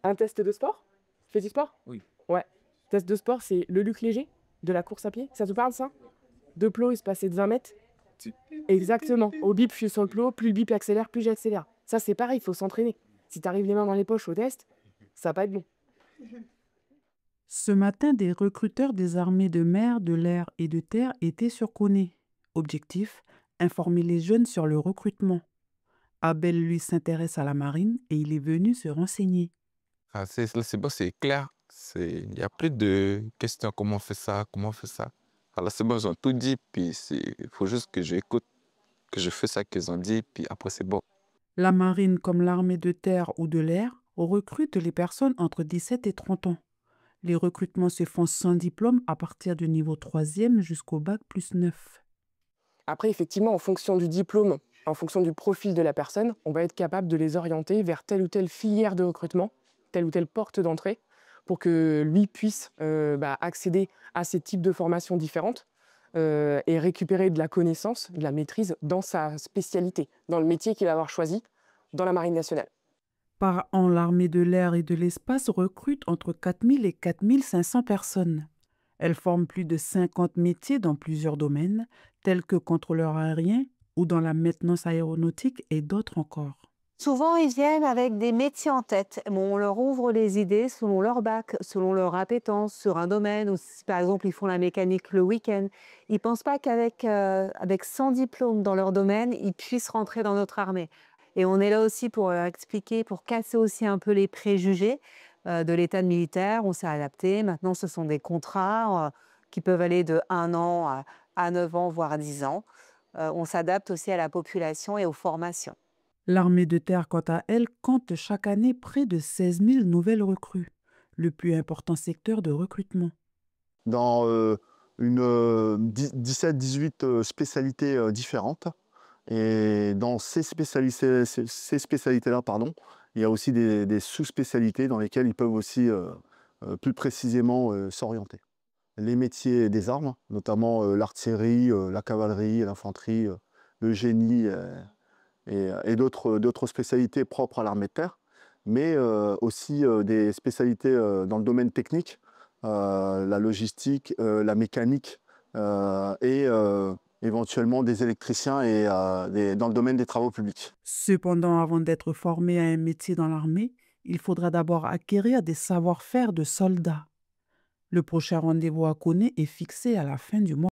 Un test de sport? Tu fais du sport? Oui. Ouais. Test de sport, c'est le luc léger, de la course à pied. Ça te parle, ça? De plot, il se passait de 20 mètres. Exactement. Au bip, je suis sur le plot. Plus le bip accélère, plus j'accélère. Ça, c'est pareil, il faut s'entraîner. Si tu arrives les mains dans les poches au test, ça va pas être bon. Ce matin, des recruteurs des armées de mer, de l'air et de terre étaient sur Koné. Objectif, informer les jeunes sur le recrutement. Abel, lui, s'intéresse à la marine et il est venu se renseigner. Ah, c'est bon, c'est clair. Il n'y a plus de questions, comment on fait ça, comment on fait ça. Alors c'est bon, ils ont tout dit, puis il faut juste que j'écoute, que je fais ça qu'ils ont dit, puis après c'est bon. La marine, comme l'armée de terre ou de l'air, recrute les personnes entre 17 et 30 ans. Les recrutements se font sans diplôme à partir du niveau 3e jusqu'au bac plus 9. Après, effectivement, en fonction du diplôme, en fonction du profil de la personne, on va être capable de les orienter vers telle ou telle filière de recrutement, telle ou telle porte d'entrée, pour que lui puisse accéder à ces types de formations différentes et récupérer de la connaissance, de la maîtrise dans sa spécialité, dans le métier qu'il va avoir choisi dans la Marine nationale. Par an, l'armée de l'air et de l'espace recrute entre 4000 et 4500 personnes. Elle forme plus de 50 métiers dans plusieurs domaines, tels que contrôleur aérien ou dans la maintenance aéronautique et d'autres encore. Souvent, ils viennent avec des métiers en tête. Bon, on leur ouvre les idées selon leur bac, selon leur appétence sur un domaine, ou si par exemple ils font la mécanique le week-end. Ils ne pensent pas qu'avec avec 100 diplômes dans leur domaine, ils puissent rentrer dans notre armée. Et on est là aussi pour leur expliquer, pour casser aussi un peu les préjugés de l'état militaire. On s'est adapté. Maintenant, ce sont des contrats qui peuvent aller de 1 an à 9 ans, voire 10 ans. On s'adapte aussi à la population et aux formations. L'armée de terre, quant à elle, compte chaque année près de 16 000 nouvelles recrues, le plus important secteur de recrutement. Dans 17-18 spécialités différentes. Et dans ces spécialités-là, pardon, il y a aussi des sous-spécialités dans lesquelles ils peuvent aussi plus précisément s'orienter. Les métiers des armes, notamment l'artillerie, la cavalerie, l'infanterie, le génie et d'autres spécialités propres à l'armée de terre, mais aussi des spécialités dans le domaine technique, la logistique, la mécanique et éventuellement des électriciens et dans le domaine des travaux publics. Cependant, avant d'être formé à un métier dans l'armée, il faudra d'abord acquérir des savoir-faire de soldat. Le prochain rendez-vous à Koné est fixé à la fin du mois.